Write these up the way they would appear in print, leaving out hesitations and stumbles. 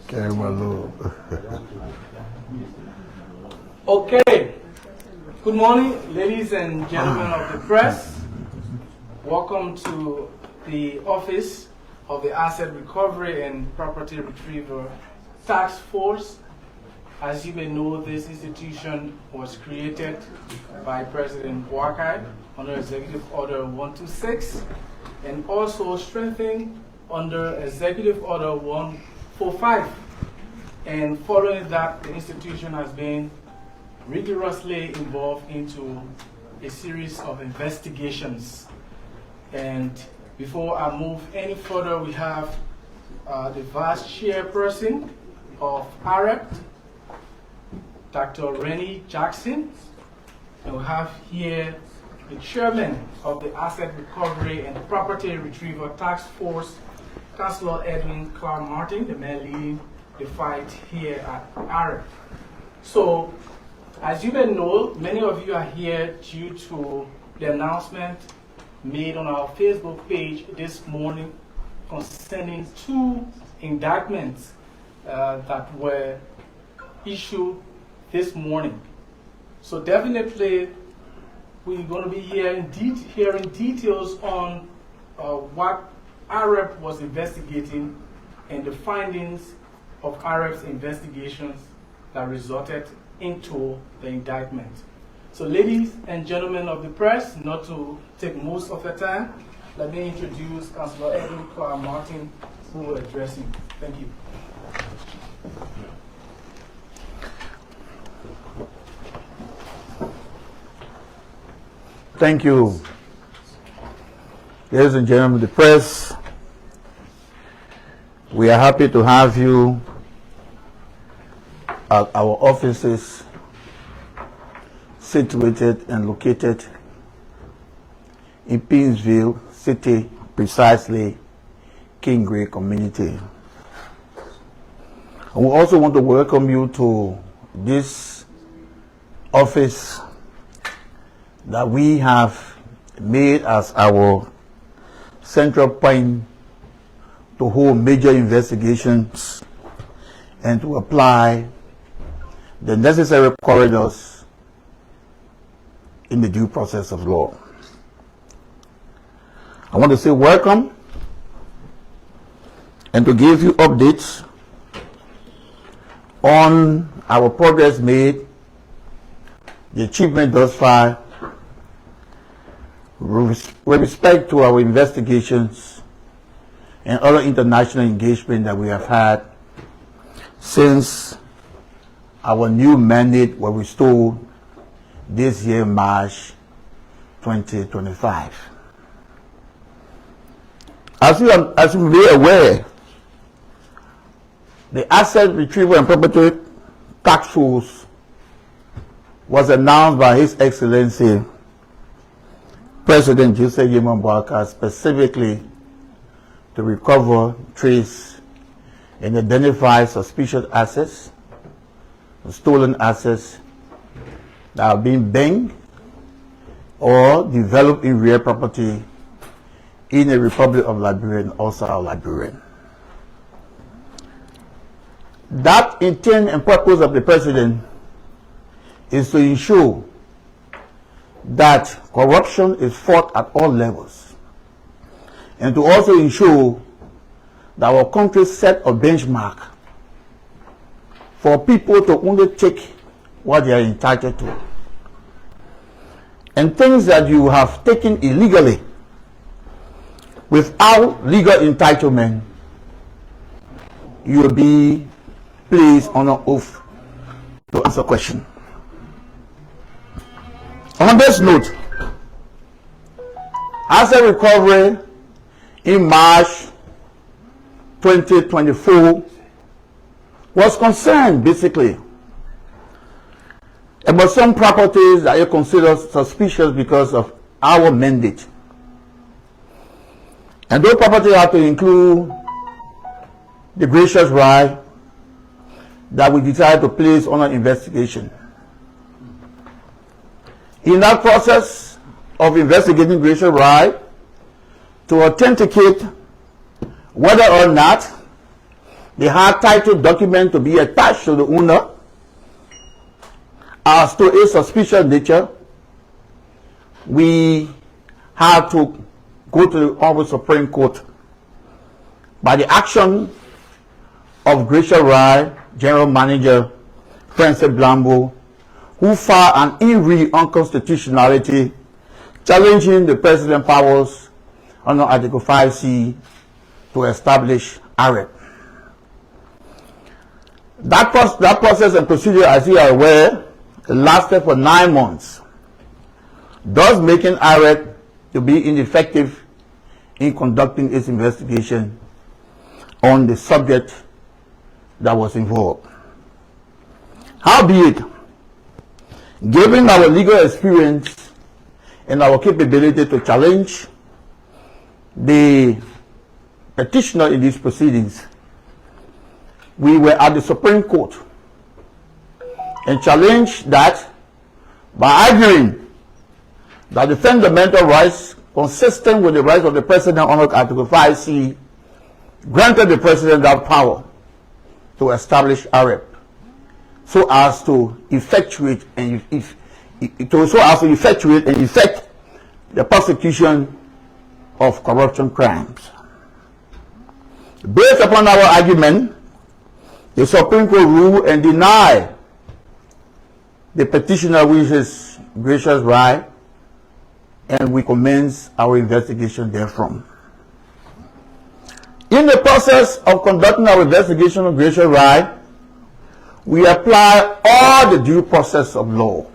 Carry my load. Okay. Good morning, ladies and gentlemen of the press. Welcome to the Office of the Asset Recovery and Property Retrieval Task Force. As you may know, this institution was created by President Boakai under Executive Order 126 and also strengthened under Executive Order 145. And following that, the institution has been rigorously involved into a series of investigations. And before I move any further, we have the Vice Chairperson of AREP, Dr. Rennie Jackson. And we have here the Chairman of the Asset Recovery and Property Retrieval Task Force, Councillor Edwin Clark Martin, the man leading the fight here at AREP. So, as you may know, many of you are here due to the announcement made on our Facebook page this morning concerning 2 indictments that were issued this morning. So definitely we're going to be hearing details on what AREP was investigating and the findings of AREP's investigations that resulted into the indictment. So ladies and gentlemen of the press, not to take most of the time, let me introduce Councillor Edwin Clark Martin, who will address you. Thank you. Thank you. Ladies and gentlemen of the press, we are happy to have you at our offices situated and located in Pinsville City, precisely Kingrey community. And we also want to welcome you to this office that we have made as our central point to hold major investigations and to apply the necessary corridors in the due process of law. I want to say welcome and to give you updates on our progress made, the achievement thus far, with respect to our investigations and other international engagement that we have had since our new mandate was restored this year, March 2025. As you may be aware, the Asset Retrieval and Property Task Force was announced by His Excellency President Joseph Yemen Boakai specifically to recover, trace, and identify suspicious assets, stolen assets that are being banked or developed in real property in the Republic of Liberia and also our Liberia. That intent and purpose of the President is to ensure that corruption is fought at all levels, and to also ensure that our country set a benchmark for people to only take what they are entitled to. And things that you have taken illegally without legal entitlement, you will be placed on an oath to answer question. On this note, asset recovery in March 2024 was concerned basically about some properties that you consider suspicious because of our mandate. And those properties have to include the gracious right that we decided to place under investigation. In that process of investigating gracious right to authenticate whether or not the hard title document to be attached to the owner as to a suspicious nature, we had to go to the Honorable Supreme Court by the action of Gracia Rai, General Manager, Francis Blambo, who filed an in-re unconstitutionality challenging the President's powers under Article 5C to establish AREP. That process and procedure, as you are aware, lasted for 9 months, thus making AREP to be ineffective in conducting its investigation on the subject that was involved. Howbeit, given our legal experience and our capability to challenge the petitioner in these proceedings, we were at the Supreme Court and challenged that by arguing that the fundamental rights consistent with the rights of the President under Article 5C granted the President that power to establish AREP so as to effectuate and effect the prosecution of corruption crimes. Based upon our argument, the Supreme Court ruled and denied the petitioner, which is Gracious Rai, and we commence our investigation therefrom. In the process of conducting our investigation of Gracious Rai, we apply all the due process of law.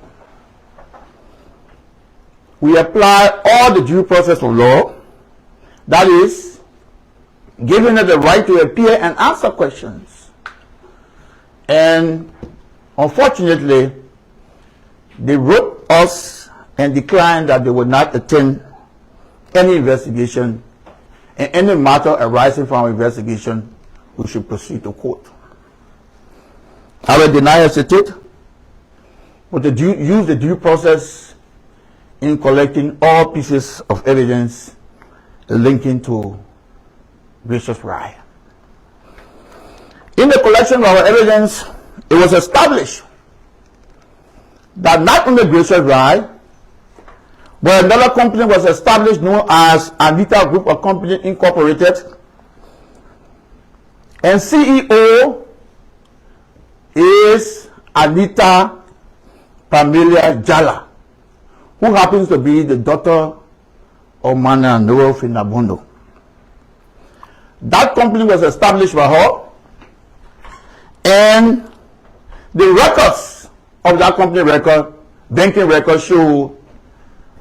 We apply all the due process of law, that is, giving her the right to appear and answer questions. And unfortunately, they wrote us and declined that they would not attend any investigation, and any matter arising from our investigation, we should proceed to court. I will deny hesitate, but to use the due process in collecting all pieces of evidence linking to Gracious Rai. In the collection of our evidence, it was established that not only Gracious Rai, but another company was established known as Anita Group of Company Incorporated, and CEO is Anita Pamela Jala, who happens to be the daughter of Mana Noel Finabondo. That company was established by her, and the records of that company banking record show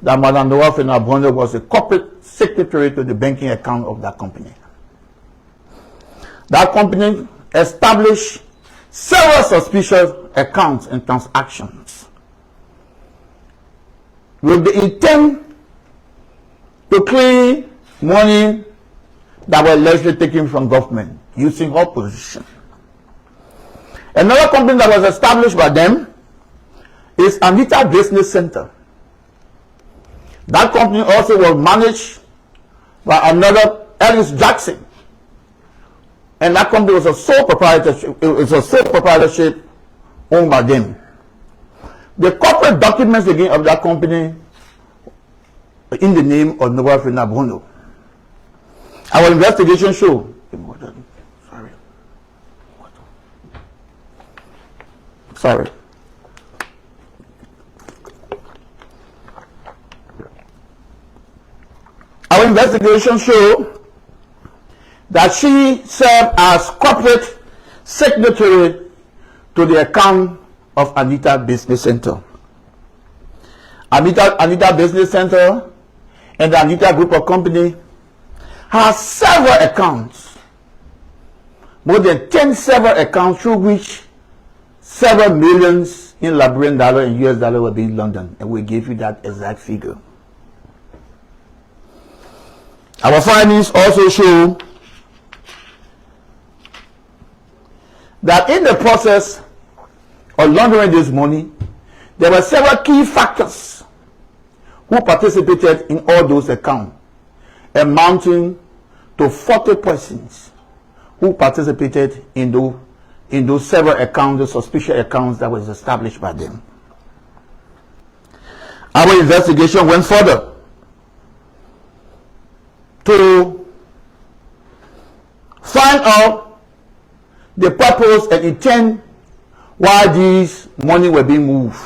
that Madam Noel Finabondo was a corporate secretary to the banking account of that company. That company established several suspicious accounts and transactions with the intent to clean money that were allegedly taken from government using her position. Another company that was established by them is Anita Business Center. That company also was managed by another Ellis Jackson, and that company was a sole proprietorship. It was a sole proprietorship owned by them. The corporate documents again of that company in the name of Noel Finabondo. Our investigation show. Sorry. Our investigation showed that she served as corporate secretary to the account of Anita Business Center. Anita Business Center and the Anita Group of Company has several accounts, more than 10 several accounts through which several millions in Liberian dollar and US dollar will be in London, and we give you that exact figure. Our findings also show that in the process of laundering this money, there were several key factors who participated in all those accounts, amounting to 40 persons who participated in those several accounts, those suspicious accounts that was established by them. Our investigation went further to find out the purpose and intent why these money were being moved.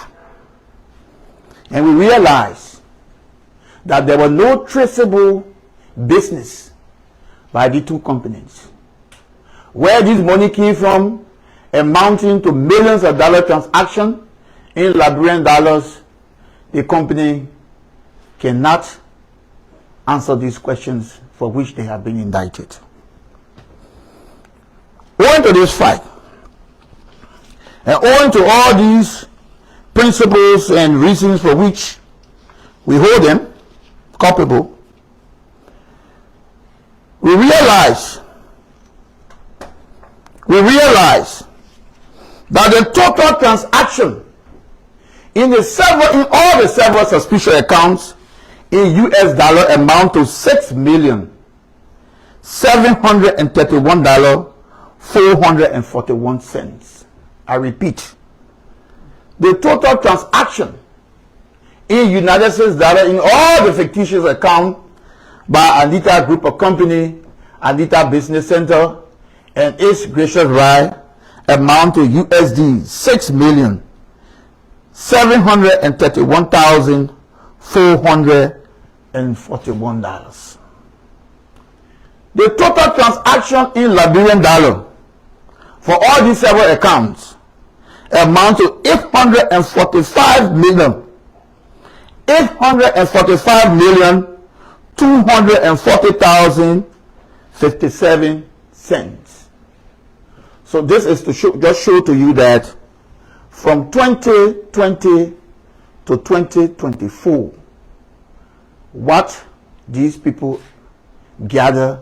And we realized that there was no traceable business by the two companies. Where this money came from, amounting to millions of dollar transaction in Liberian dollars, the company cannot answer these questions for which they have been indicted. Owing to this fact, and owing to all these principles and reasons for which we hold them culpable, we realize that the total transaction in all the several suspicious accounts in US dollar amount to $6,731,441. I repeat, the total transaction in United States dollar in all the fictitious accounts by Anita Group of Company, Anita Business Center, and its gracious right amount to USD $6,731,441. The total transaction in Liberian dollar for all these several accounts amount to $845,240,057. So this is to just show to you that from 2020 to 2024, what these people gather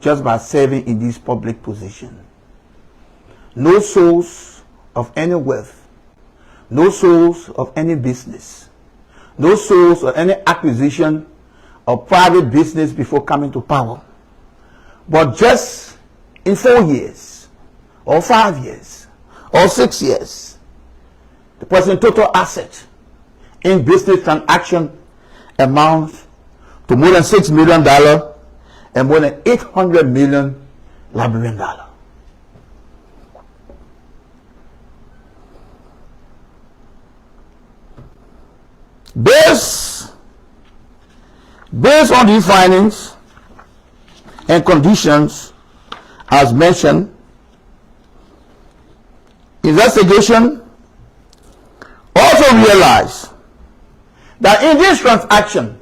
just by serving in this public position. No source of any wealth, no source of any business, no source of any acquisition of private business before coming to power. But just in 4 years, or 5 years, or 6 years, the person's total asset in business transaction amounts to more than $6 million and more than 800 million Liberian dollars. Based on these findings and conditions as mentioned, investigation also realized that in this transaction,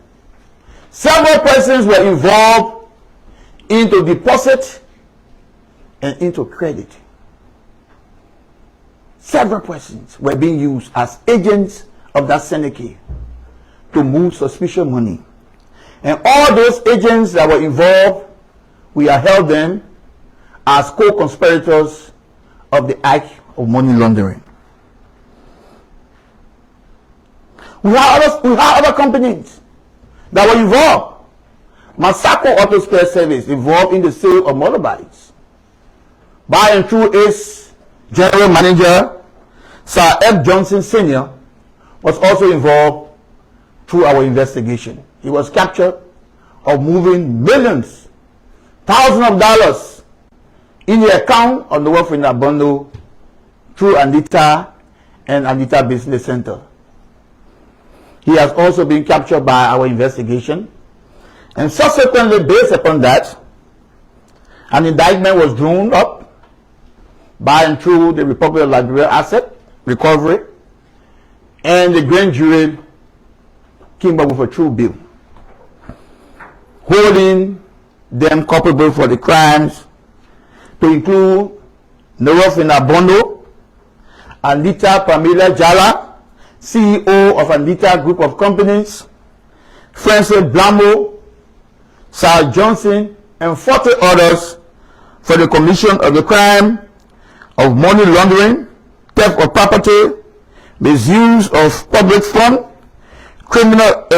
several persons were involved into deposit and into credit. Several persons were being used as agents of that syndicate to move suspicious money. And all those agents that were involved, we have held them as co-conspirators of the act of money laundering. We have other companies that were involved. Masako Auto Spare Service involved in the sale of motorbikes. By and through its general manager, Sir F. Johnson Sr., was also involved through our investigation. He was captured of moving millions, thousands of dollars in the account of the wealth in Abondo through Anita and Anita Business Center. He has also been captured by our investigation, and subsequently, based upon that, an indictment was drawn up by and through the Republic of Liberia Asset Recovery, and the grand jury came up with a true bill holding them culpable for the crimes to include Norofina Bondo, Anita Pamela Jala, CEO of Anita Group of Companies, Francis Blambo, Sir Johnson, and 40 others for the commission of the crime of money laundering, theft of property, misuse of public fund,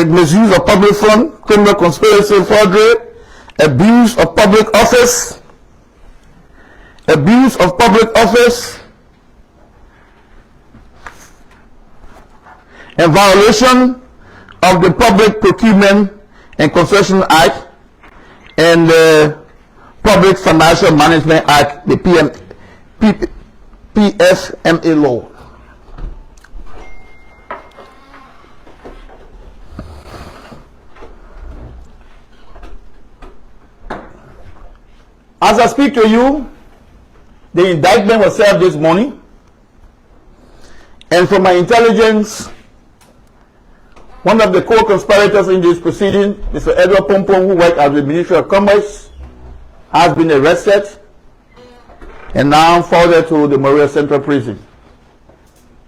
misuse of public fund, criminal conspiracy, forgery, abuse of public office, abuse of public office, and violation of the Public Procurement and Concession Act and the Public Financial Management Act, the PFMA law. As I speak to you, the indictment was served this morning, and from my intelligence, one of the co-conspirators in this proceeding, Mr. Edward Pompom, who worked at the Ministry of Commerce, has been arrested and now forwarded to the Monrovia Central Prison.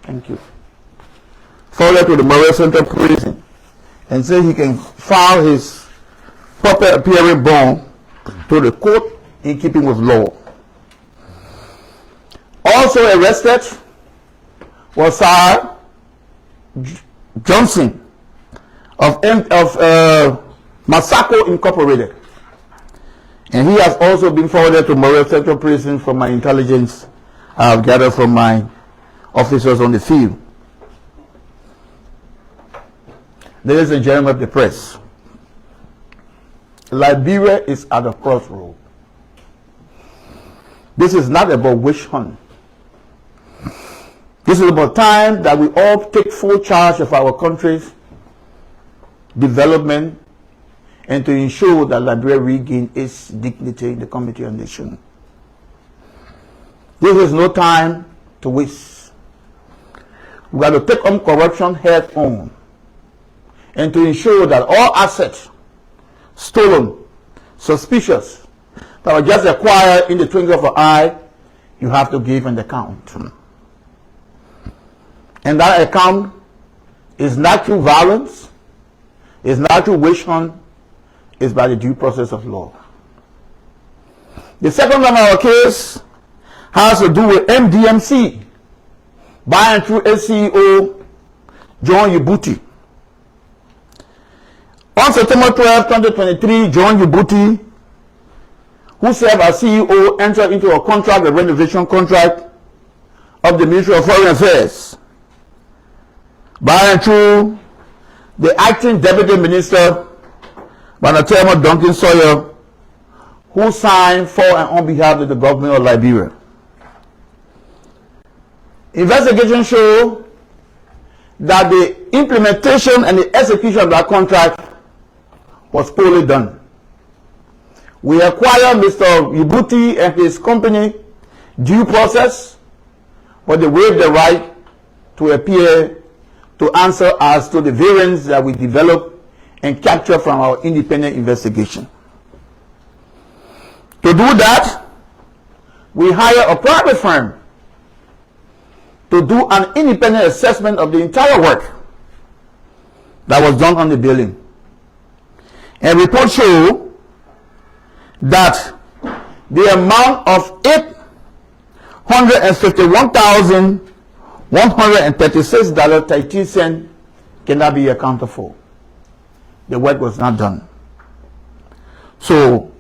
Thank you. Forwarded to the Monrovia Central Prison and say he can file his proper appearing bond to the court in keeping with law. Also arrested was Sir Johnson of Masako Incorporated, and he has also been forwarded to Monrovia Central Prison from my intelligence I have gathered from my officers on the field. Ladies and gentlemen of the press, Liberia is at a crossroad. This is not about witch hunt. This is about time that we all take full charge of our country's development and to ensure that Liberia regain its dignity in the community of nations. This is no time to waste. We got to take on corruption head on and to ensure that all assets stolen, suspicious, that were just acquired in the twinkle of an eye, you have to give an account. And that account is not through violence, is not through witch hunt, is by the due process of law. The second one of our case has to do with MDMC, by and through SCEO John Ubuti. On September 12, 2023, John Ubuti, who served as CEO, entered into a contract, a renovation contract of the Ministry of Foreign Affairs, by and through the acting Deputy Minister, Banatemo Duncan Sawyer, who signed for and on behalf of the government of Liberia. Investigation show that the implementation and the execution of that contract was poorly done. We acquired Mr. Ubuti and his company due process, but they waived the right to appear to answer as to the variance that we developed and captured from our independent investigation. To do that, we hired a private firm to do an independent assessment of the entire work that was done on the building. And reports show that the amount of $851,136.30 cannot be accounted for. The work was not done. So,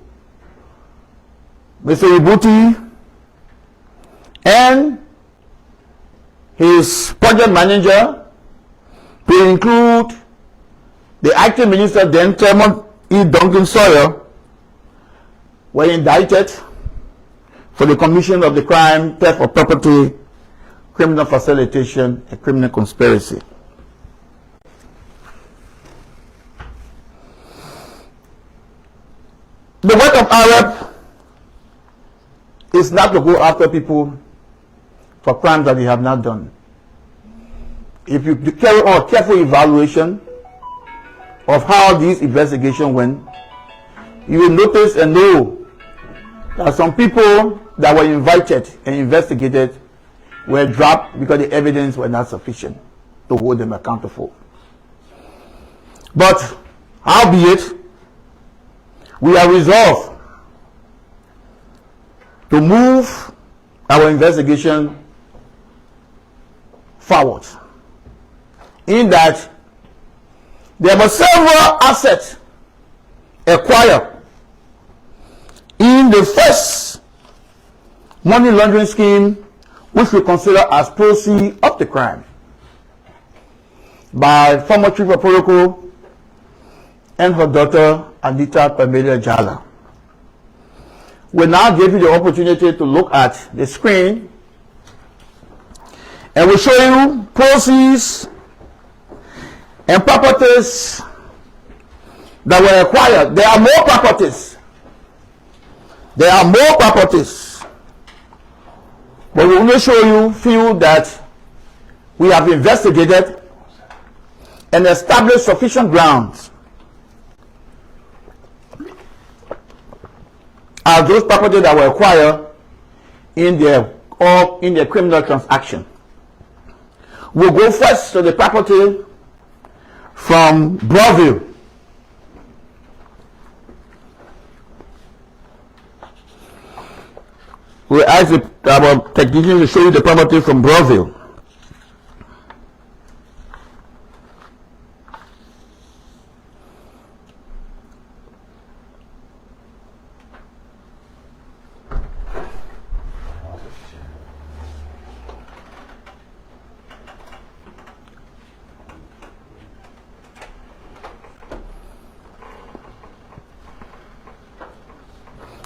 Mr. Ubuti and his project manager, to include the acting minister, then Chairman E. Duncan Sawyer, were indicted for the commission of the crime, theft of property, criminal facilitation, and criminal conspiracy. The work of Arab is not to go after people for crimes that they have not done. If you carry on a careful evaluation of how these investigations went, you will notice and know that some people that were invited and investigated were dropped because the evidence was not sufficient to hold them accountable. But howbeit, we are resolved to move our investigation forward, in that there were several assets acquired in the first money laundering scheme, which we consider as proceeds of the crime, by former Chief of Protocol and her daughter, Anita Pamela Jala. We now give you the opportunity to look at the screen, and we show you proceeds and properties that were acquired. There are more properties. There are more properties. But we will show you few that we have investigated and established sufficient grounds as those properties that were acquired in their criminal transaction. We'll go first to the property from Monrovia. We ask our technician to show you the property from Monrovia.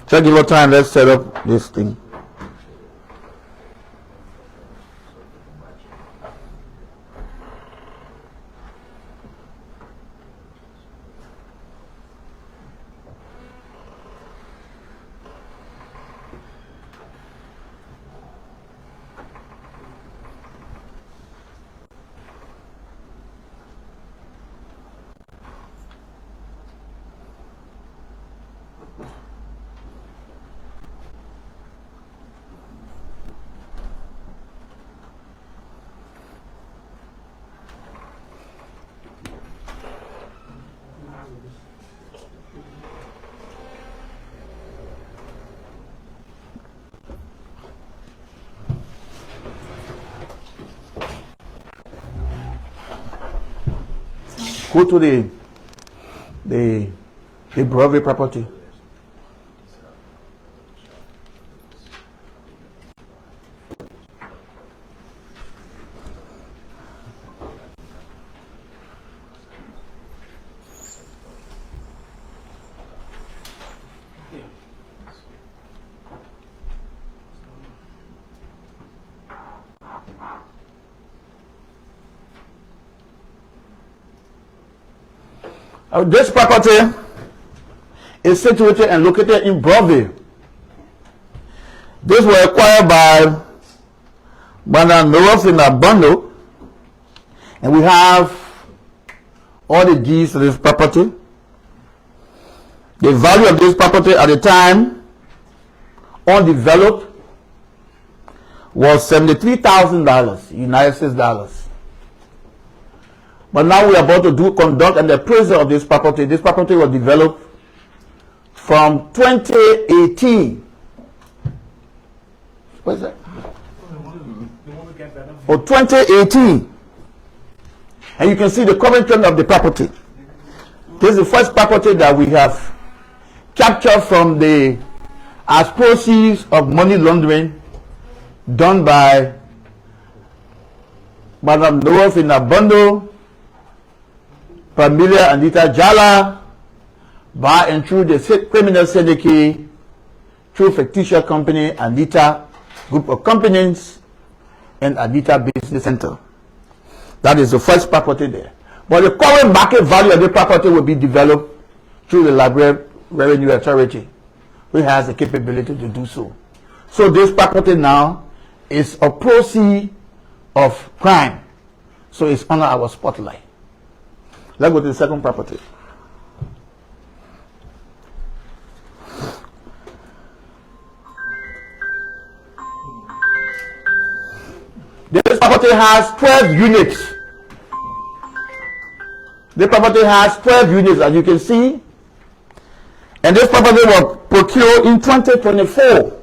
Take a little time, let's set up this thing. Go to the Monrovia property. This property is situated and located in Monrovia. This was acquired by Developmental, and we have all the deeds to this property. The value of this property at the time, undeveloped, was $73,000 United States dollars. But now we are about to conduct an appraisal of this property. This property was developed from 2018. What is that? For 2018. And you can see the current trend of the property. This is the first property that we have captured from as proceeds of money laundering done by Madam Developmental, Pamela Anita Jala, by and through the criminal syndicate, through fictitious company, Anita Group of Companies, and Anita Business Center. That is the first property there. But the current market value of the property will be developed through the Liberia Revenue Authority, which has the capability to do so. So this property now is a proceed of crime. So it's under our spotlight. Let's go to the second property. This property has 12 units. The property has 12 units, as you can see. And this property was procured in 2024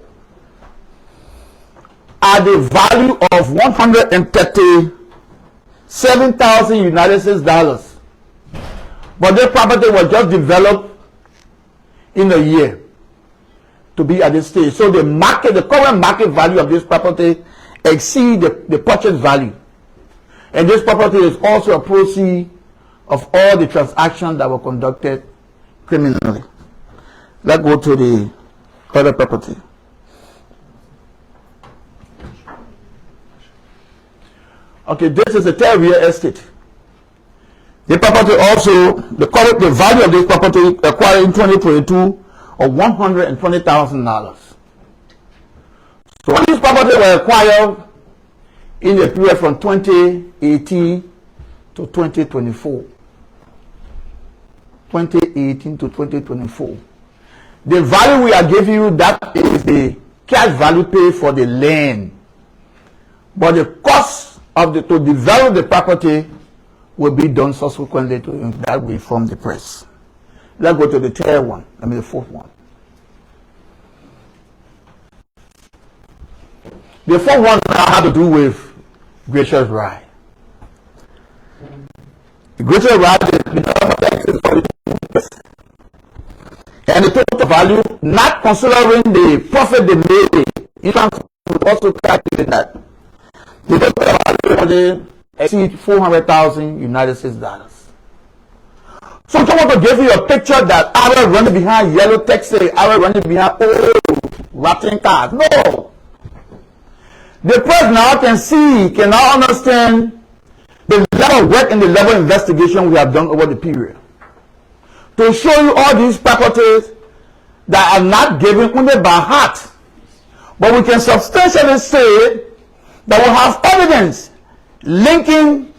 at the value of $137,000 United States dollars. But this property was just developed in a year. to be at this stage. So the current market value of this property exceeds the purchase value. And this property is also a proceed of all the transactions that were conducted criminally. Let's go to the other property. Okay, this is a real estate. The property also, the value of this property acquired in 2022 of $120,000. So this property was acquired in the period from 2018 to 2024. 2018 to 2024. The value we are giving you, that is the cash value paid for the land. But the cost of to develop the property will be done subsequently to that will inform the press. Let's go to the third one, the fourth one. The fourth one had to do with Gracious Ride. The Gracious Ride is and the total value, not considering the profit they made, you can also calculate that. The total value exceeds 400,000 United States dollars. So I want to give you a picture that I will running behind yellow taxi, I will running behind old rotten cars. No. The press now can now understand the level of work and the level of investigation we have done over the period. To show you all these properties that are not given only by heart, but we can substantially say that we have evidence linking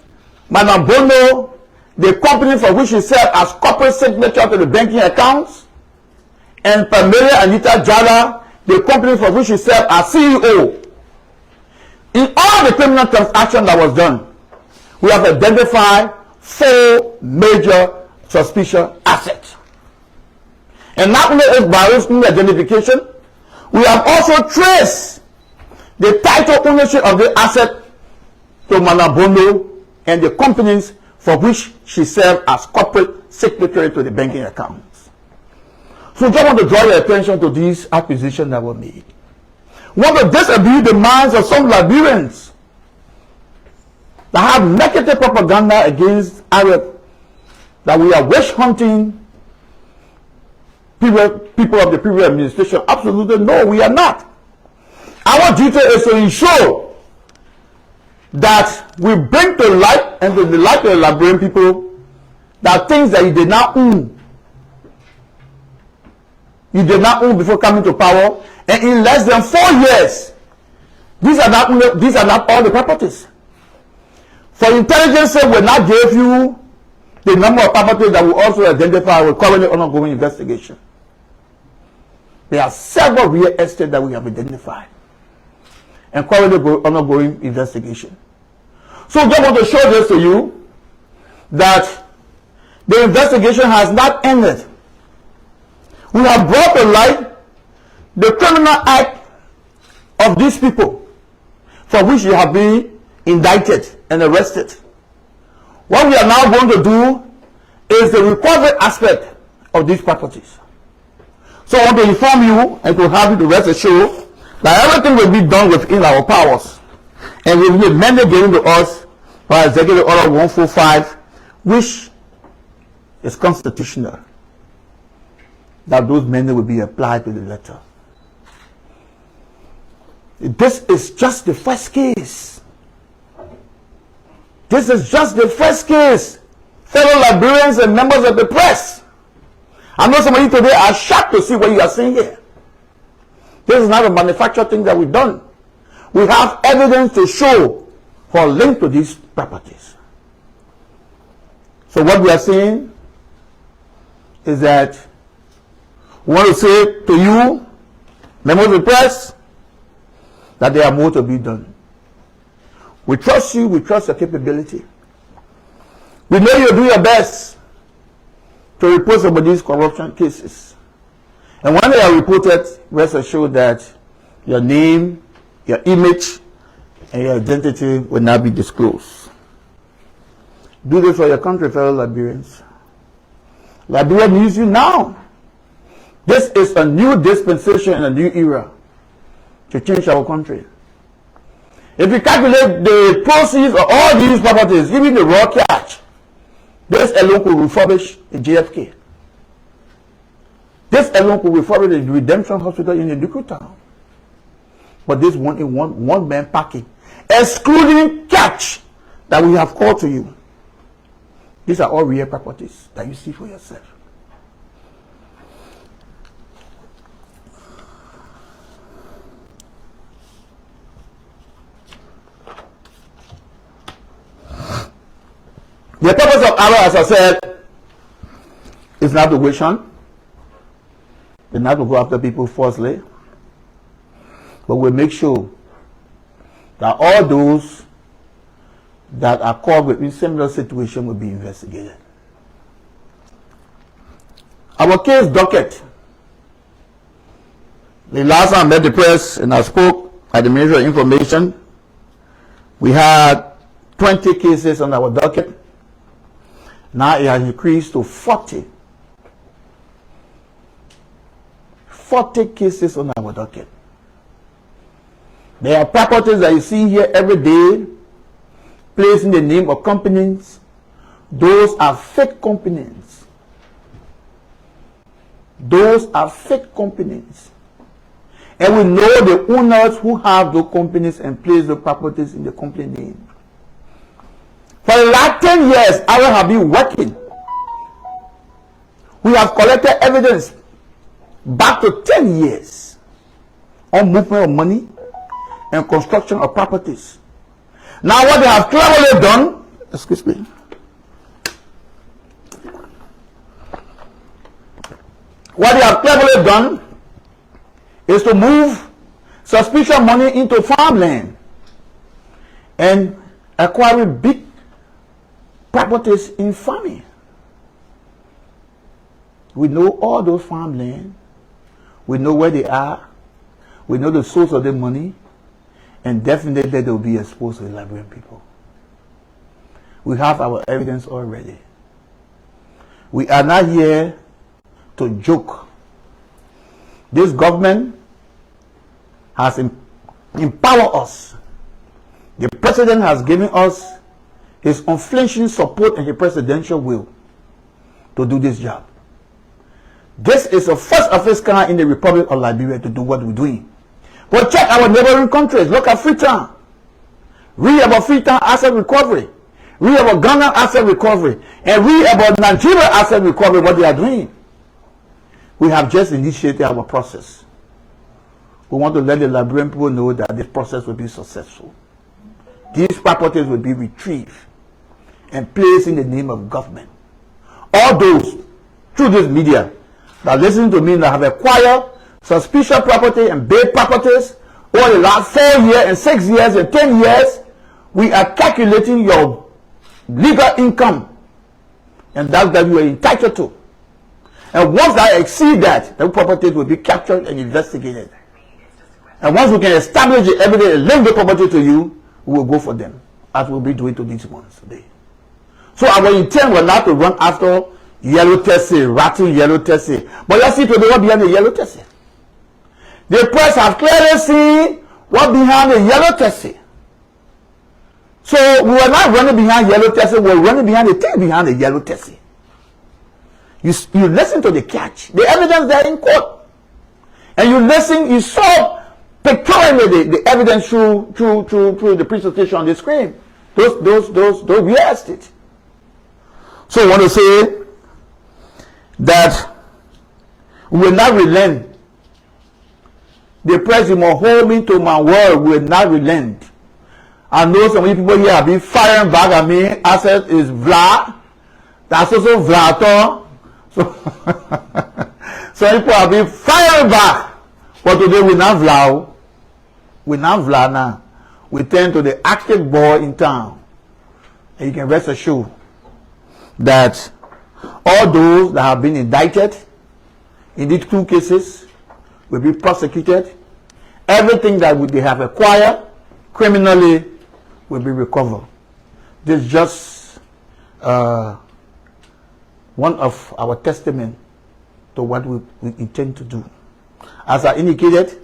Madam Bono, the company for which she served as corporate signature to the banking accounts, and Pamela Anita Jala, the company for which she served as CEO. In all the criminal transactions that was done, we have identified 4 major suspicious assets. And not only is by identification, we have also traced the title ownership of the asset to Madam Bono and the companies for which she served as corporate secretary to the banking accounts. So I just want to draw your attention to these acquisitions that were made. We want to disabuse the minds of some Liberians that have negative propaganda against Arab, that we are witch hunting people of the previous administration. Absolutely no, we are not. Our duty is to ensure that we bring to light and to the light of the Liberian people that things that you did not own before coming to power, and in less than 4 years, these are not all the properties. For intelligence sake, we not give you the number of properties that we also identify with currently ongoing investigation. There are several real estate that we have identified and currently ongoing investigation. So I just want to show this to you that the investigation has not ended. We have brought to light the criminal act of these people for which they have been indicted and arrested. What we are now going to do is the recovery aspect of these properties. So I want to inform you and to have you to rest assured that everything will be done within our powers and will be amended given to us by Executive Order 145, which is constitutional, that those amendments will be applied to the letter. This is just the first case. This is just the first case. Fellow Liberians and members of the press, I know some of you today are shocked to see what you are seeing here. This is not a manufactured thing that we've done. We have evidence to show for a link to these properties. So what we are saying is that we want to say to you, members of the press, that there are more to be done. We trust you, we trust your capability. We know you'll do your best to report some of these corruption cases. And when they are reported, rest assured that your name, your image, and your identity will not be disclosed. Do this for your country, fellow Liberians. Liberia needs you now. This is a new dispensation and a new era to change our country. If you calculate the proceeds of all these properties, even the raw cash, this alone could refurbish the JFK. This alone could refurbish the Redemption Hospital in the Duku Town. But this one man packing, excluding cash that we have called to you. These are all real properties that you see for yourself. The purpose of Allah, as I said, is not to wish on. It's not to go after people falsely. But we make sure that all those that are caught within similar situation will be investigated. Our case docket. The last time I met the press and I spoke at the Ministry of Information, we had 20 cases on our docket. Now it has increased to 40. 40 cases on our docket. There are properties that you see here every day, placed in the name of companies. Those are fake companies. Those are fake companies. And we know the owners who have those companies and place the properties in the company name. For the last 10 years, I have been working. We have collected evidence back to 10 years on movement of money and construction of properties. Now what they have cleverly done, excuse me, what they have cleverly done is to move suspicious money into farmland and acquiring big properties in farming. We know all those farmland. We know where they are. We know the source of the money. And definitely they will be exposed to the Liberian people. We have our evidence already. We are not here to joke. This government has empowered us. The president has given us his unflinching support and his presidential will to do this job. This is the first of its kind in the Republic of Liberia to do what we're doing. But check our neighboring countries. Look at Freetown. Read about Freetown asset recovery. Read about Ghana asset recovery. And read about Nigeria asset recovery, what they are doing. We have just initiated our process. We want to let the Liberian people know that this process will be successful. These properties will be retrieved and placed in the name of government. All those through this media that listen to me that have acquired suspicious property and big properties over the last 4 years and 6 years and 10 years, we are calculating your legal income, and that's that you are entitled to. And once I exceed that, the properties will be captured and investigated. And once we can establish the evidence and link the property to you, we will go for them, as we'll be doing to these ones today. So our intent was not to run after yellow tessie, ratting yellow tessie. But let's see to the what behind the yellow tessie. The press have clearly seen what behind the yellow tessie. So we were not running behind yellow tessie, we were running behind the thing behind the yellow tessie. You listen to the catch, the evidence there in court. And you listen, you saw pictorially the evidence through the presentation on the screen. Those rehearsed it. So I want to say that we will not relent. The press must hold me to my word, will not relent. I know some people here have been firing back at me. Asset is Vlad. That's also Vlad. So some people have been firing back. But today we not Vlad. We not Vlad now. We turn to the active boy in town. And you can rest assured that all those that have been indicted in these 2 cases will be prosecuted. Everything that they have acquired criminally will be recovered. This is just one of our testament to what we intend to do. As I indicated,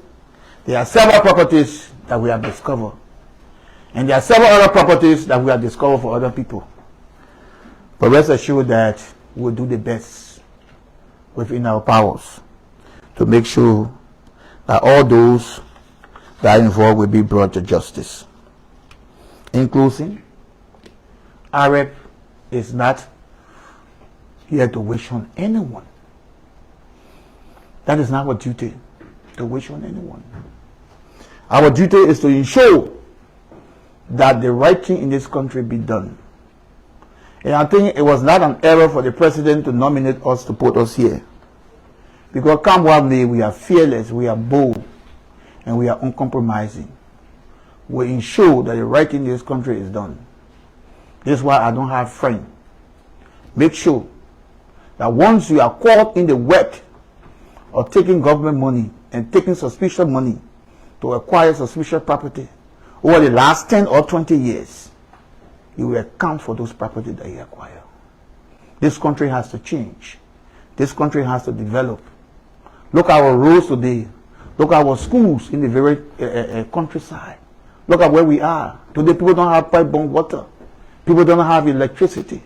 there are several properties that we have discovered. And there are several other properties that we have discovered for other people. But rest assured that we'll do the best within our powers to make sure that all those that are involved will be brought to justice. In closing, AREP is not here to wish on anyone. That is not our duty, to wish on anyone. Our duty is to ensure that the right thing in this country be done. And I think it was not an error for the president to nominate us, to put us here. Because come what may, we are fearless, we are bold, and we are uncompromising. We ensure that the right thing in this country is done. This is why I don't have friends. Make sure that once you are caught in the web of taking government money and taking suspicious money to acquire suspicious property over the last 10 or 20 years, you will account for those properties that you acquire. This country has to change. This country has to develop. Look at our roads today. Look at our schools in the very countryside. Look at where we are. Today people don't have pipe-borne water. People don't have electricity.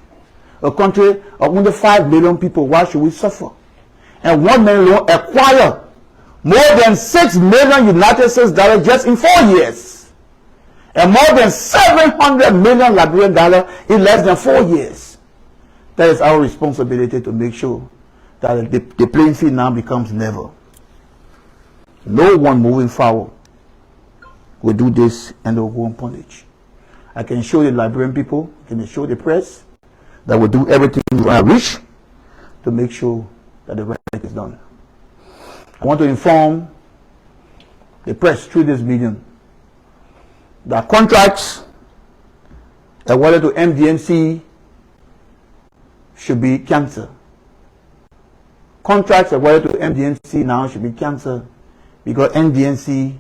A country of only 5 million people, why should we suffer? And 1 million acquire more than $6 million United States dollars just in 4 years. And more than 700 million Liberian dollars in less than 4 years. That is our responsibility to make sure that the playing field now becomes level. No one moving forward will do this and they will go unpunished. I can show the Liberian people, I can show the press, that will do everything I wish to make sure that the right is done. I want to inform the press through this medium that contracts awarded to MDMC should be cancelled. Contracts awarded to MDMC now should be cancelled because MDMC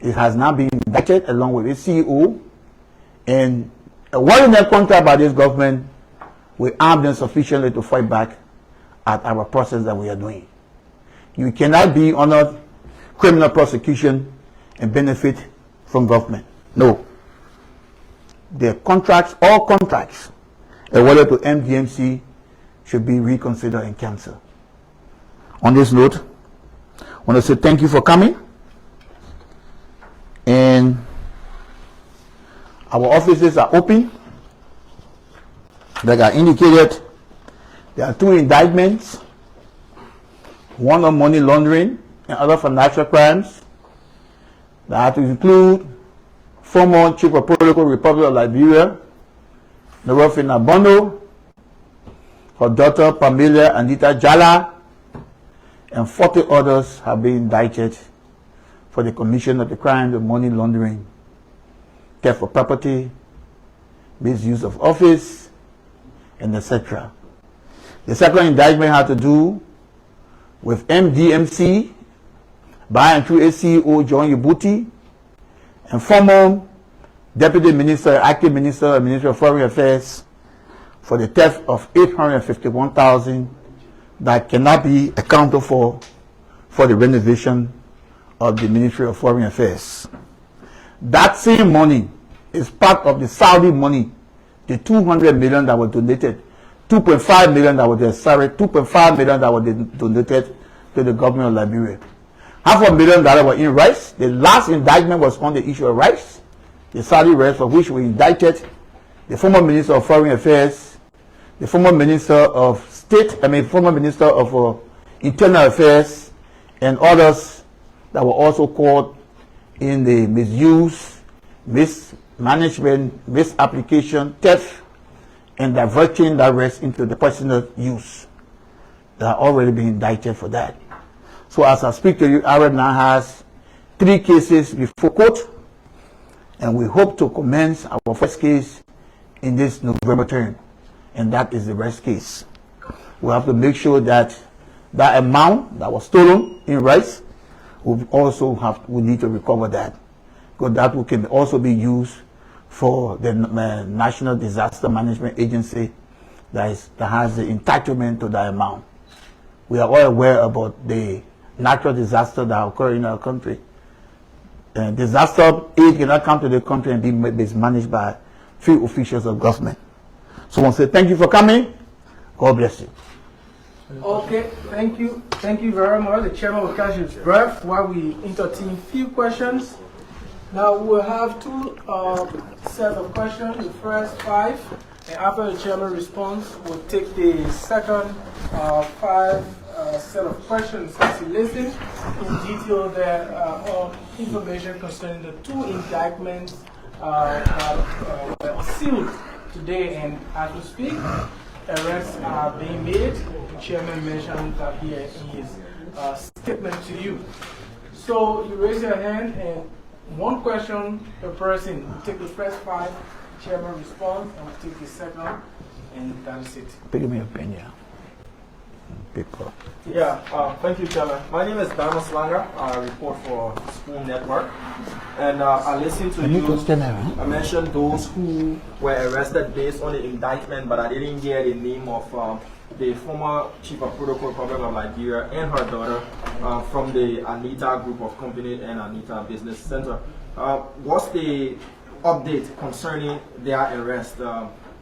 has now been indicted along with its CEO, and awarding their contract by this government will arm them sufficiently to fight back at our process that we are doing. You cannot be under criminal prosecution and benefit from government. No. The contracts, all contracts awarded to MDMC should be reconsidered and cancelled. On this note, I want to say thank you for coming. And our offices are open. Like I indicated, there are 2 indictments, one on money laundering and other financial crimes that have to include former Chief of Protocol Republic of Liberia, Monrovia Bono, her daughter Pamela Anita Jala, and 40 others have been indicted for the commission of the crime of money laundering, theft of property, misuse of office, and etc. The second indictment had to do with MDMC by and through its CEO John Yabuti and former Deputy Minister, Acting Minister, and Minister of Foreign Affairs for the theft of $851,000 that cannot be accounted for the renovation of the Ministry of Foreign Affairs. That same money is part of the Saudi money, the $200 million that was donated, $2.5 million that was $2.5 million that was donated to the government of Liberia. $500,000 was in rice. The last indictment was on the issue of rice, the Saudi rice, for which we indicted the former Minister of Foreign Affairs, the former Minister of former Minister of Internal Affairs, and others that were also caught in the misuse, mismanagement, misapplication, theft, and diverting that rest into the personal use. They are already being indicted for that. So as I speak to you, AREP now has 3 cases before court, and we hope to commence our first case in this November term, and that is the rest case. We have to make sure that that amount that was stolen in rice, we need to recover that, because that can also be used for the National Disaster Management Agency that has the entitlement to that amount. We are all aware about the natural disaster that occur in our country. Disaster aid cannot come to the country and be managed by few officials of government. So I want to say thank you for coming. God bless you. Okay, thank you. Thank you very much. The chairman will catch his breath while we entertain few questions. Now we'll have two sets of questions, the first 5, and after the chairman responds, we'll take the second 5 set of questions as he listens in detail there on information concerning the 2 indictments that were sealed today, and as we speak, arrests are being made. The chairman mentioned that here in his statement to you. So you raise your hand and one question per person. We take the first 5, chairman responds, and we take the second, and that is it. Give me your pen, yeah. People. Yeah, thank you, Chairman. My name is Dano Slanger. I report for Spoon Network. And I listened to you. I mentioned those who were arrested based on the indictment, but I didn't hear the name of the former Chief of Protocol Program of Liberia and her daughter from the Anita Group of Company and Anita Business Center. What's the update concerning their arrest?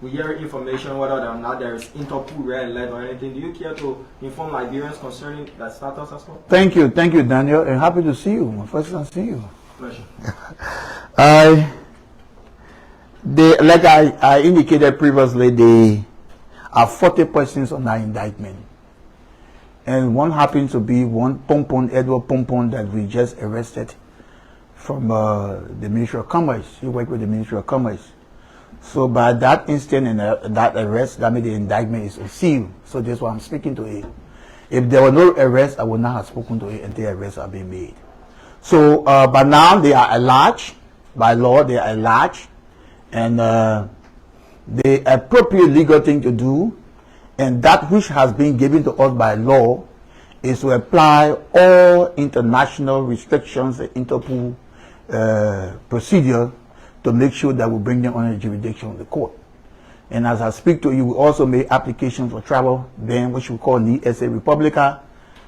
We hear information whether or not there is Interpol red alert or anything. Do you care to inform Liberians concerning that status as well? Thank you, Daniel, and happy to see you. My first time seeing you. Pleasure. Like I indicated previously, there are 40 persons on that indictment, and one happens to be one Edward Pompon that we just arrested from the Ministry of Commerce. He worked with the Ministry of Commerce. So by that instant and that arrest, that means the indictment is sealed. So that's why I'm speaking to it. If there were no arrest, I would not have spoken to it until arrests are being made. So but now they are at large. By law, they are at large. And the appropriate legal thing to do, and that which has been given to us by law, is to apply all international restrictions and Interpol procedure to make sure that we bring them under the jurisdiction of the court. And as I speak to you, we also made application for travel ban, which we call the SA Republica.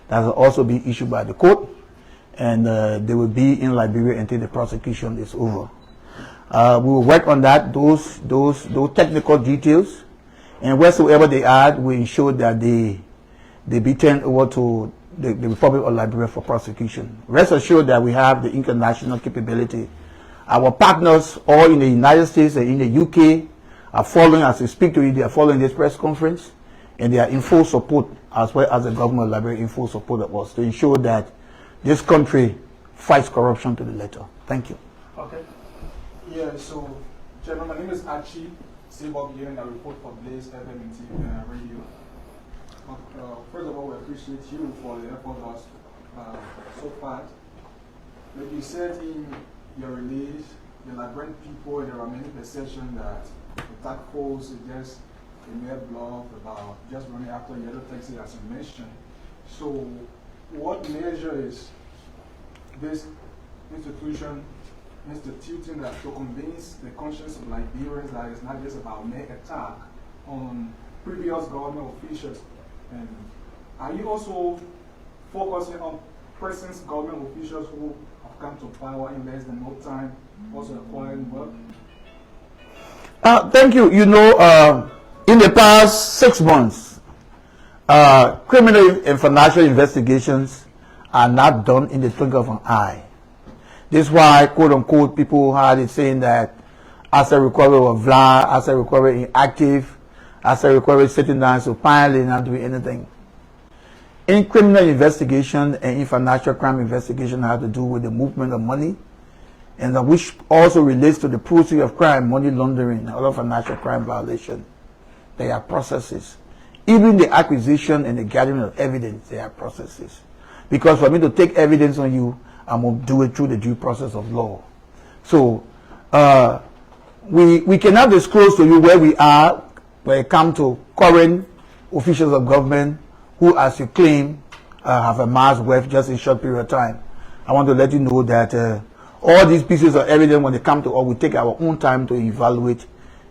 That will also be issued by the court, and they will be in Liberia until the prosecution is over. We will work on that, those technical details, and wheresoever they are, we ensure that they be turned over to the Republic of Liberia for prosecution. Rest assured that we have the international capability. Our partners, all in the United States and in the UK, are following, as we speak to you, they are following this press conference, and they are in full support, as well as the government of Liberia in full support of us, to ensure that this country fights corruption to the letter. Thank you. Okay. Yeah, so, Chairman, my name is Archie Sebok here, and I report for Blaze FM and TV Radio. First of all, we appreciate you for the effort so far. Like you said in your release, the Liberian people, there are many perceptions that the task force is just a mere bluff about just running after yellow taxi, as you mentioned. So, what measure is this institution instituting that to convince the conscience of Liberians that it's not just about mere attack on previous government officials? And are you also focusing on present government officials who have come to power in less than no time, also acquiring work? Thank you. You know, in the past 6 months, criminal and financial investigations are not done in the twinkle of an eye. This is why, quote unquote, people had it saying that asset recovery was blind, asset recovery inactive, asset recovery sitting down so finally not doing anything. In criminal investigation and in financial crime investigation have to do with the movement of money, and which also relates to the proceeds of crime, money laundering, and other financial crime violation. They are processes. Even the acquisition and the gathering of evidence, they are processes. Because for me to take evidence on you, I'm going to do it through the due process of law. So we cannot disclose to you where we are when it comes to current officials of government who, as you claim, have amassed wealth just in a short period of time. I want to let you know that all these pieces of evidence, when they come to us, we take our own time to evaluate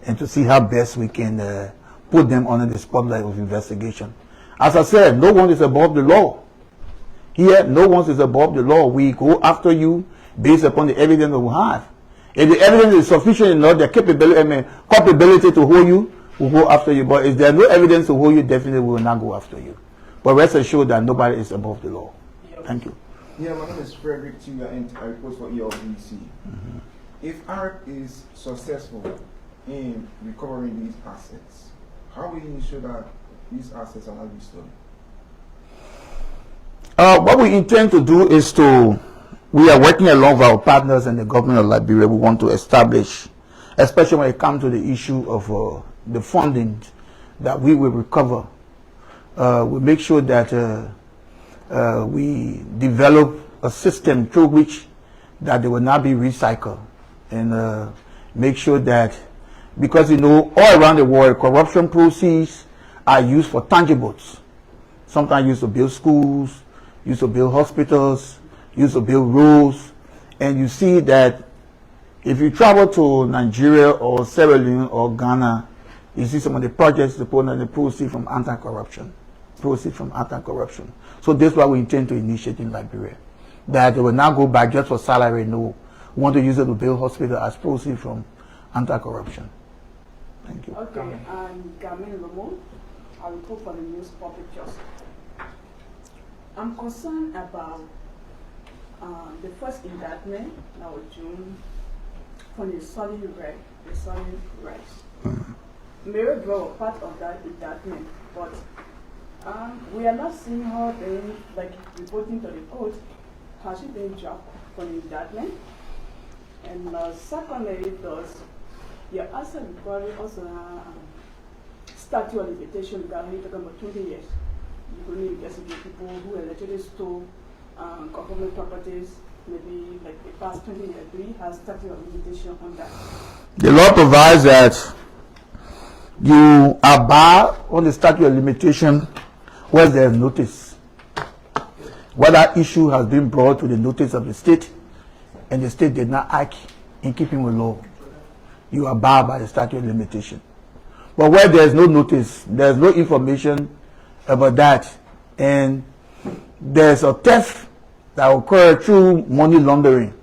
and to see how best we can put them under the spotlight of investigation. As I said, no one is above the law. Here, no one is above the law. We go after you based upon the evidence that we have. If the evidence is sufficient enough, the culpability to hold you, will go after you. But if there is no evidence to hold you, definitely we will not go after you. But rest assured that nobody is above the law. Thank you. Yeah, my name is Frederick Tinga and I report for ELBC. If ARC is successful in recovering these assets, how will you ensure that these assets are not restored? What we intend to do is we are working along with our partners and the government of Liberia. We want to establish, especially when it comes to the issue of the funding that we will recover. We make sure that we develop a system through which that they will not be recycled, and make sure that, because all around the world corruption proceeds are used for tangibles. Sometimes used to build schools, used to build hospitals, used to build roads, and you see that if you travel to Nigeria or Sierra Leone or Ghana, you see some of the projects the proceed from anti-corruption. So this is what we intend to initiate in Liberia. That they will not go back just for salary. No, we want to use it to build hospital as proceed from anti-corruption. Thank you. Okay, I'm Gamin Lomo. I report for the News Public Justice. I'm concerned about the first indictment, now June, from the solid rights. Mary Bro, part of that indictment, but we are not seeing her being reporting to the court. Has she been dropped from the indictment? And secondly, does your asset recovery also statute of limitation regarding talking about 20 years? You could investigate people who allegedly stole government properties, maybe the past 20 years. Do you have statute of limitation on that? The law provides that you are barred on the statute of limitation where there is notice. Whether issue has been brought to the notice of the state and the state did not act in keeping with law, you are barred by the statute of limitation. But where there is no notice, there is no information about that, and there's a theft that occurs through money laundering,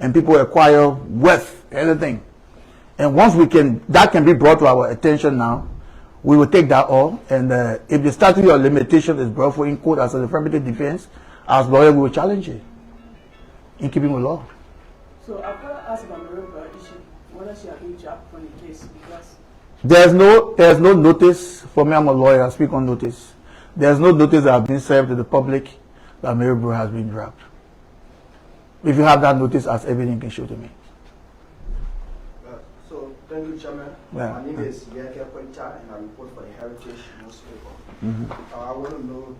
and people acquire wealth, everything. And once that can be brought to our attention now, we will take that all, and if the statute of limitation is brought for in court as an affirmative defense, as lawyer we will challenge it in keeping with law. So I've got to ask about Monrovia issue, whether she has been dropped from the case, because there's no notice for me. I'm a lawyer. I speak on notice. There's no notice that has been served to the public that Mary Bro has been dropped. If you have that notice, as evidence can show to me. So thank you, Chairman. Yeah. My name is Yeke Quenta, and I report for the Heritage newspaper. I want to know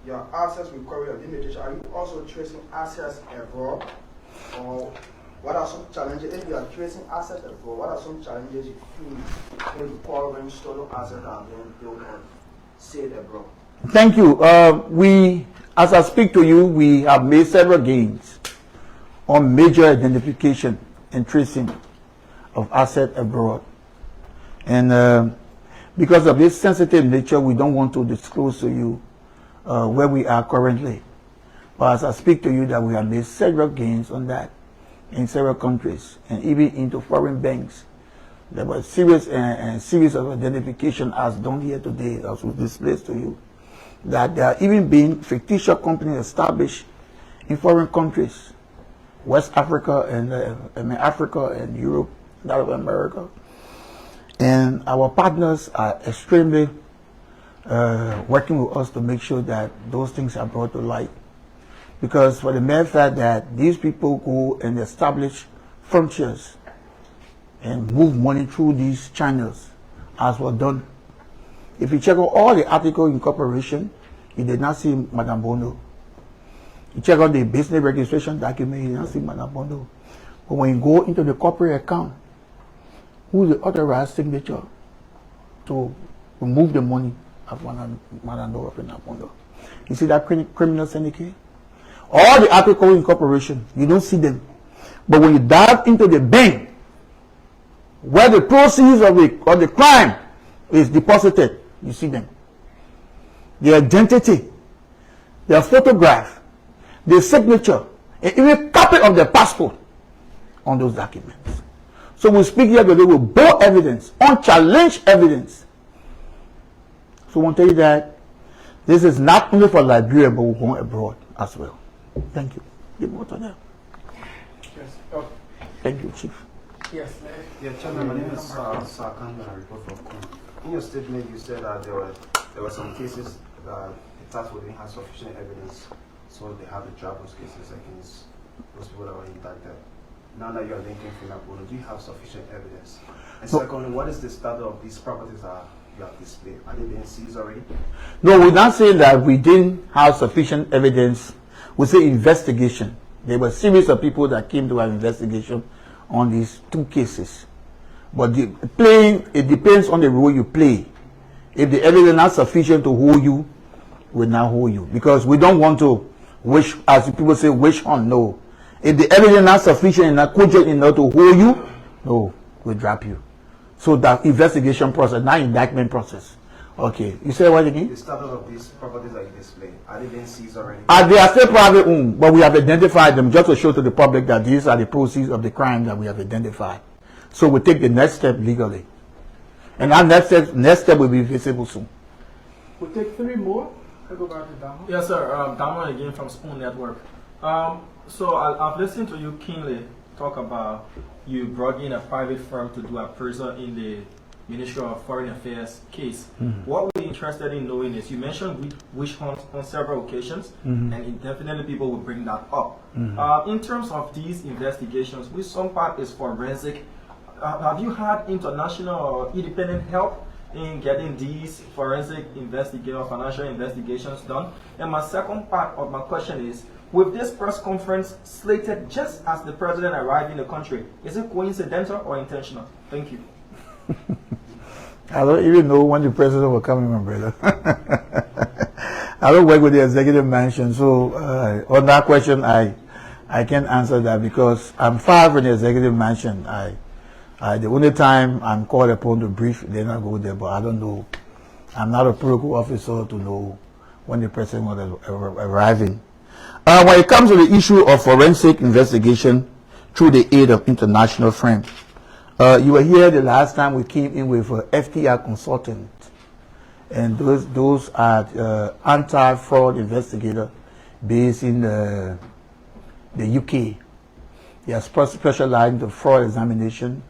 your assets recovery of limitation. Are you also tracing assets abroad, or what are some challenges if you are tracing assets abroad? What are some challenges you feel in recovering stolen assets that are being built on said abroad? Thank you. As I speak to you, we have made several gains on major identification and tracing of assets abroad. And because of this sensitive nature, we don't want to disclose to you where we are currently. But as I speak to you, that we have made several gains on that in several countries, and even into foreign banks. There was series of identification as done here today, as we displayed to you, that there are even been fictitious companies established in foreign countries, West Africa and Africa and Europe, South America. And our partners are extremely working with us to make sure that those things are brought to light. Because for the mere fact that these people go and establish frontiers and move money through these channels, as was done. If you check out all the article in corporation, you did not see Madame Bono. You check out the business registration document, you did not see Madame Bono. But when you go into the corporate account, who is the authorized signature to remove the money of Madame Bono? You see that criminal syndicate? All the articles in corporation, you don't see them. But when you dive into the bank, where the proceeds of the crime is deposited, you see them. their identity, their photograph, their signature, and even copy of their passport on those documents. So we speak here today with bold evidence, unchallenged evidence. So I want to tell you that this is not only for Liberia, but we're going abroad as well. Thank you. Give me to them. Yes. Oh, Thank you, Chief. yes. Yeah, Chairman, my name is Sarkan, and I report from Queen. In your statement, you said that there were some cases that the task force didn't have sufficient evidence, so they had to drop those cases against those people that were indicted. Now that you are linking fingerprint, do you have sufficient evidence? And secondly, what is the status of these properties that you have displayed? Are they being seized already? No, we're not saying that we didn't have sufficient evidence. We say investigation. There were a series of people that came to our investigation on these two cases. But it depends on the role you play. If the evidence is not sufficient to hold you, we'll not hold you. Because we don't want to wish, as people say, wish on. No. If the evidence is not sufficient and not cogent enough to hold you, no, we'll drop you. So that investigation process, not indictment process. Okay. You say what again? The status of these properties that you display, are they being seized already? They are still private owned, but we have identified them just to show to the public that these are the proceeds of the crime that we have identified. So we take the next step legally. And our next step will be visible soon. We'll take 3 more. I'll go back to Damo. Yes, sir. Damon again from Spoon Network. So I've listened to you keenly talk about you brought in a private firm to do appraisal in the Ministry of Foreign Affairs case. What we're interested in knowing is you mentioned witch hunt on several occasions, and definitely people will bring that up. In terms of these investigations, which some part is forensic, have you had international or independent help in getting these forensic financial investigations done? And my second part of my question is, with this press conference slated just as the president arrived in the country, is it coincidental or intentional? Thank you. I don't even know when the president will come in, my brother. I don't work with the executive mansion, so on that question, I can't answer that because I'm far from the executive mansion. The only time I'm called upon to brief, then I go there, but I don't know. I'm not a protocol officer to know when the president was arriving. When it comes to the issue of forensic investigation through the aid of international friends, you were here the last time we came in with FTR consultant, and those are anti-fraud investigator based in the UK. They are specialized into fraud examination.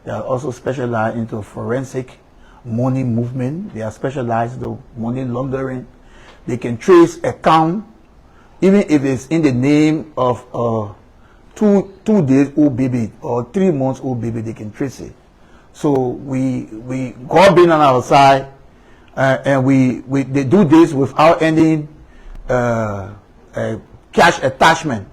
They are also specialized into forensic money movement. They are specialized into money laundering. They can trace account, even if it's in the name of two days old baby or 3 months old baby, they can trace it. So we God being on our side, and they do this without any cash attachment.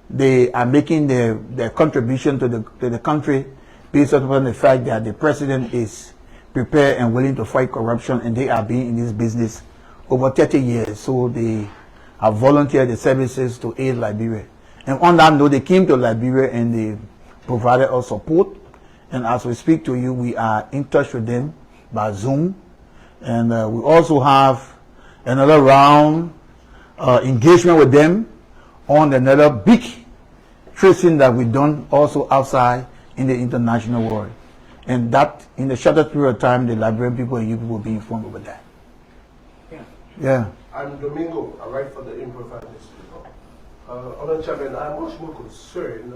They are making their contribution to the country based upon the fact that the president is prepared and willing to fight corruption, and they are being in this business over 30 years. So they have volunteered the services to aid Liberia. And on that note, they came to Liberia and they provided us support. And as we speak to you, we are in touch with them by Zoom. And we also have another round engagement with them on another big tracing that we've done also outside in the international world. And that, in the shortest period of time, the Liberian people and you people will be informed about that. Yeah. I'm Domingo. I write for the Improvised Newspaper. Honourable Chairman, I'm much more concerned.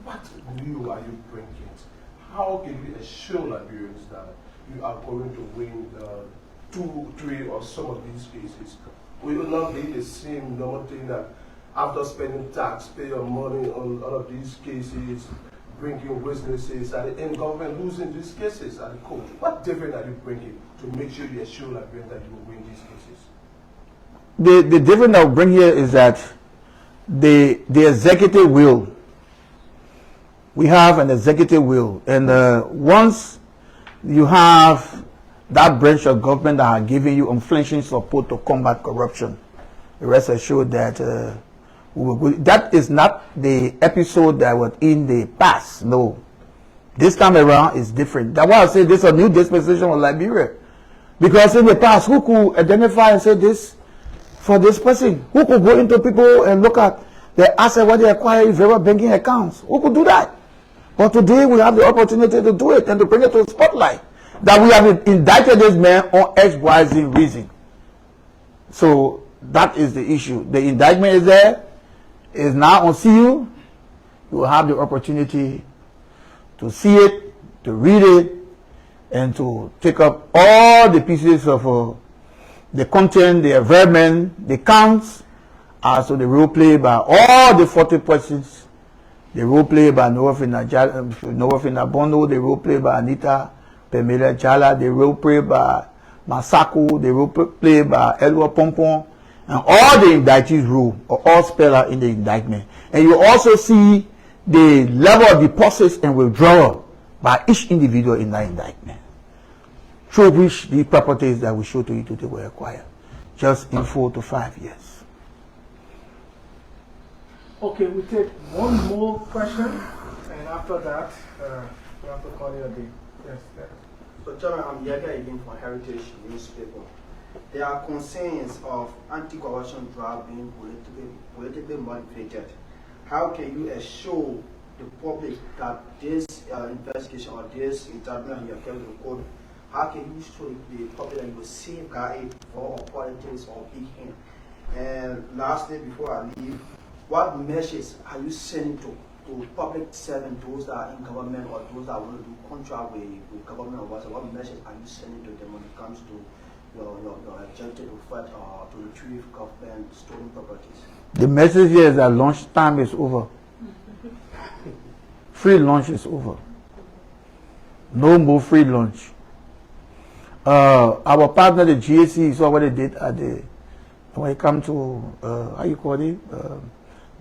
What new are you bringing? How can we assure Liberians that you are going to win 2, 3, or some of these cases? We will not be the same normal thing that after spending tax, pay your money on all of these cases, bringing witnesses, at the end government losing these cases at the court. What different are you bringing to make sure you assure Liberians that you will win these cases? The difference I will bring here is that the executive will. We have an executive will, and once you have that branch of government that are giving you unflinching support to combat corruption, rest assured that we will go. That is not the episode that was in the past. No, this time around is different. That's why I say this is a new dispensation of Liberia. Because in the past, who could identify and say this for this person? Who could go into people and look at the asset, what they acquire, various banking accounts? Who could do that? But today we have the opportunity to do it and to bring it to the spotlight. That we have indicted this man on X, Y, Z reason. So that is the issue. The indictment is there. It is now on CU. You will have the opportunity to see it, to read it, and to take up all the pieces of the content, the environment, the counts, as to the role play by all the 40 persons, the role play by Noah Bono, the role play by Anita Pemela Jala, the role play by Masako, the role play by Elwa Pompon, and all the indictees' rule are all spelled out in the indictment. And you also see the level of deposits and withdrawal by each individual in that indictment, through which the properties that we show to you today were acquired, just in 4 to 5 years. Okay, we take one more question, and after that, we have to call it a day. Yes, yes. So, Chairman, I'm Yaga again for Heritage newspaper. There are concerns of anti-corruption drive being politically motivated. How can you assure the public that this investigation or this indictment you have kept in court, how can you show the public that you will safeguard it for politics or big hand? And lastly, before I leave, what message are you sending to public servants, those that are in government or those that want to do contract with government or whatever? What message are you sending to them when it comes to your objective to fight or to retrieve government stolen properties? The message here is that lunch time is over. Free lunch is over. No more free lunch. Our partner, the GAC, saw what they did at when it comes to, how you call it,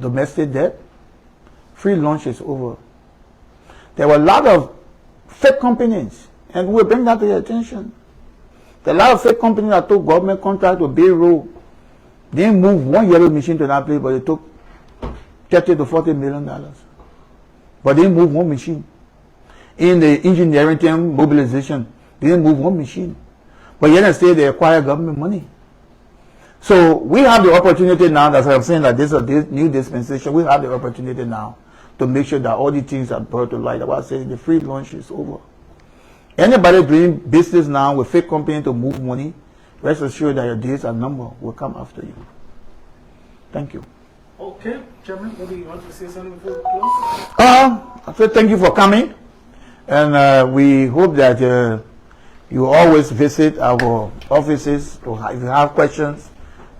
domestic debt. Free lunch is over. There were a lot of fake companies, and we'll bring that to your attention. There are a lot of fake companies that took government contract to Bay Road. They didn't move one yellow machine to that place, but they took $30 to $40 million. But they didn't move one machine. In the engineering team mobilization, they didn't move one machine. But yet and still they acquire government money. So we have the opportunity now, that's what I'm saying, that this is a new dispensation. We have the opportunity now to make sure that all the things are brought to light. About saying the free lunch is over. Anybody doing business now with fake company to move money, rest assured that your days are numbered. Will come after you. Thank you. Okay, Chairman, maybe you want to say something before we close? I say thank you for coming, and we hope that you always visit our offices. If you have questions,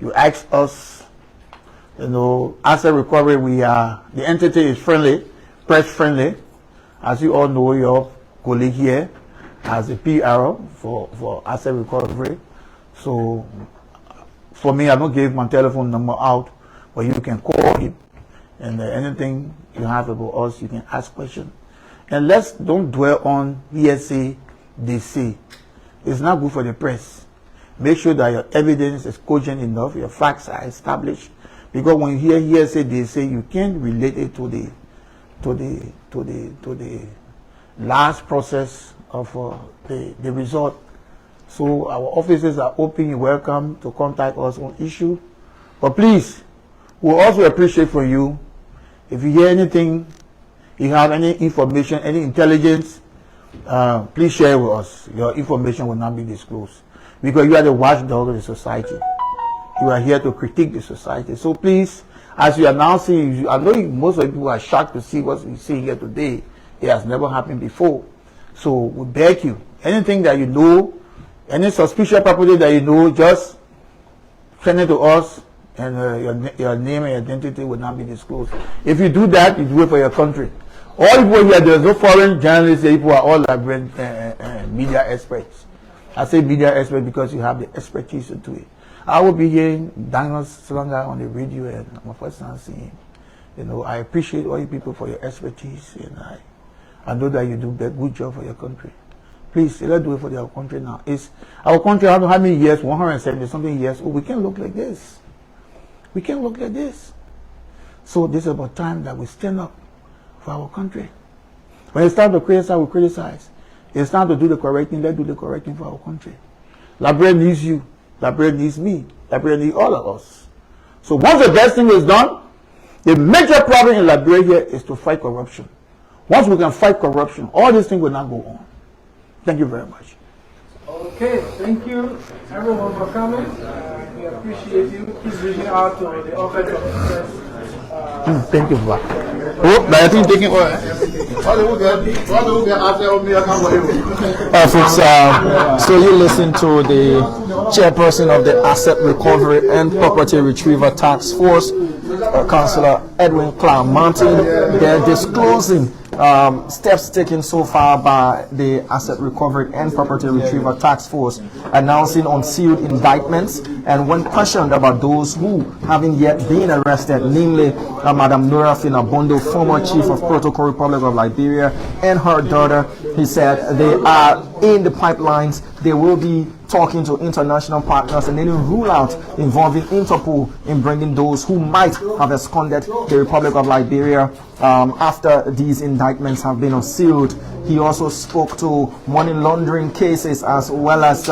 you ask us. You know, asset recovery, the entity is friendly, press friendly. As you all know, your colleague here has a PR for asset recovery. So for me, I don't give my telephone number out, but you can call him, and anything you have about us, you can ask questions. And don't dwell on hearsay, they say. It's not good for the press. Make sure that your evidence is cogent enough, your facts are established. Because when you hear hearsay, they say you can't relate it to the last process of the result. So our offices are open. You're welcome to contact us on issue. But please, we'll also appreciate from you if you hear anything, you have any information, any intelligence, please share with us. Your information will not be disclosed because you are the watchdog of the society. You are here to critique the society. So please, as you are now seeing, I know most of you are shocked to see what we see here today. It has never happened before. So we beg you, anything that you know, any suspicious property that you know, just send it to us, and your name and identity will not be disclosed. If you do that, you do it for your country. All people here, there's no foreign journalists, people are all like media experts. I say media experts because you have the expertise to do it. I will be hearing Daniel Slanga on the radio, and I'm a first time seeing him. You know, I appreciate all you people for your expertise, and I know that you do a good job for your country. Please, let's do it for our country now. It's our country, I don't know how many years, 170 something years, we can't look like this. We can't look like this. So this is about time that we stand up for our country. When it's time to criticize, we criticize. It's time to do the correct thing, let's do the correct thing for our country. Liberia needs you. Liberia needs me. Liberia needs all of us. So once the best thing is done, the major problem in Liberia here is to fight corruption. Once we can fight corruption, all these things will not go on. Thank you very much. Okay, thank you everyone for coming. We appreciate you. Please reaching out to the office of the press. Thank you, Papa. Oh, but I think taking Folks, so you listen to the chairperson of the Asset Recovery and Property Retrieval Task Force, Councillor Edwin Clark Martin. They're disclosing steps taken so far by the Asset Recovery and Property Retrieval Task Force, announcing unsealed indictments, and when questioned about those who haven't yet been arrested, namely Madam Nora Finabondo, former Chief of Protocol Republic of Liberia, and her daughter, he said they are in the pipelines. They will be talking to international partners and then rule out involving Interpol in bringing those who might have absconded the Republic of Liberia after these indictments have been unsealed. He also spoke to money laundering cases as well as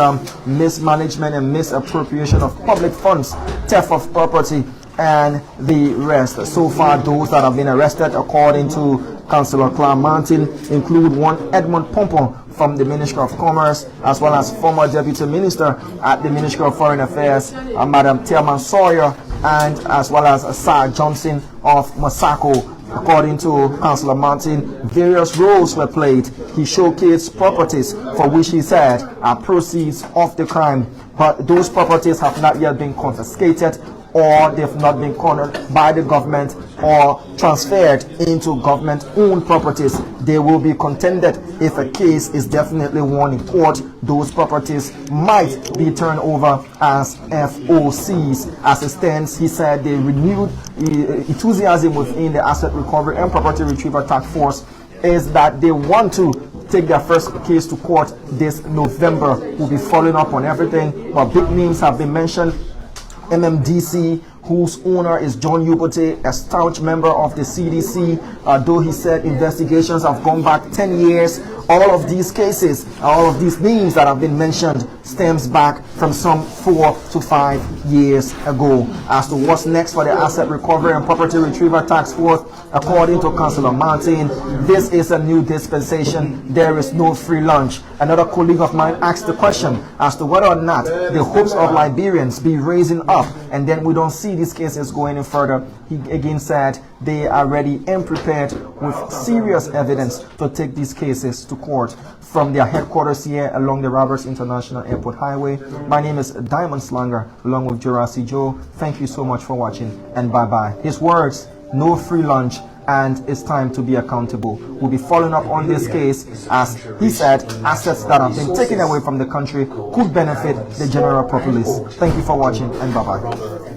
mismanagement and misappropriation of public funds, theft of property, and the rest. So far, those that have been arrested, according to Councillor Clark Martin, include one Edmund Pompon from the Ministry of Commerce, as well as former Deputy Minister at the Ministry of Foreign Affairs, Madam Thelma Sawyer, and as well as Sir Johnson of Masako. According to Councillor Martin, various roles were played. He showcased properties for which he said are proceeds of the crime, but those properties have not yet been confiscated, or they've not been cornered by the government or transferred into government-owned properties. They will be contended if a case is definitely won in court. Those properties might be turned over as FOCs. As it stands, he said the renewed enthusiasm within the Asset Recovery and Property Retrieval Task Force is that they want to take their first case to court this November. We'll be following up on everything, but big names have been mentioned. MMDC, whose owner is John Yubote, a staunch member of the CDC, though he said investigations have gone back 10 years. All of these cases, all of these names that have been mentioned stems back from some 4 to 5 years ago. As to what's next for the Asset Recovery and Property Retrieval Task Force, according to Councillor Martin, this is a new dispensation. There is no free lunch. Another colleague of mine asked the question as to whether or not the hopes of Liberians be raising up, and then we don't see these cases going any further. He again said they are ready and prepared with serious evidence to take these cases to court. From their headquarters here along the Roberts International Airport Highway, my name is Diamond Slanger, along with Jurassic Joe. Thank you so much for watching, and bye-bye. His words, no free lunch, and it's time to be accountable. We'll be following up on this case, as he said, assets that have been taken away from the country could benefit the general populace. Thank you for watching, and bye-bye.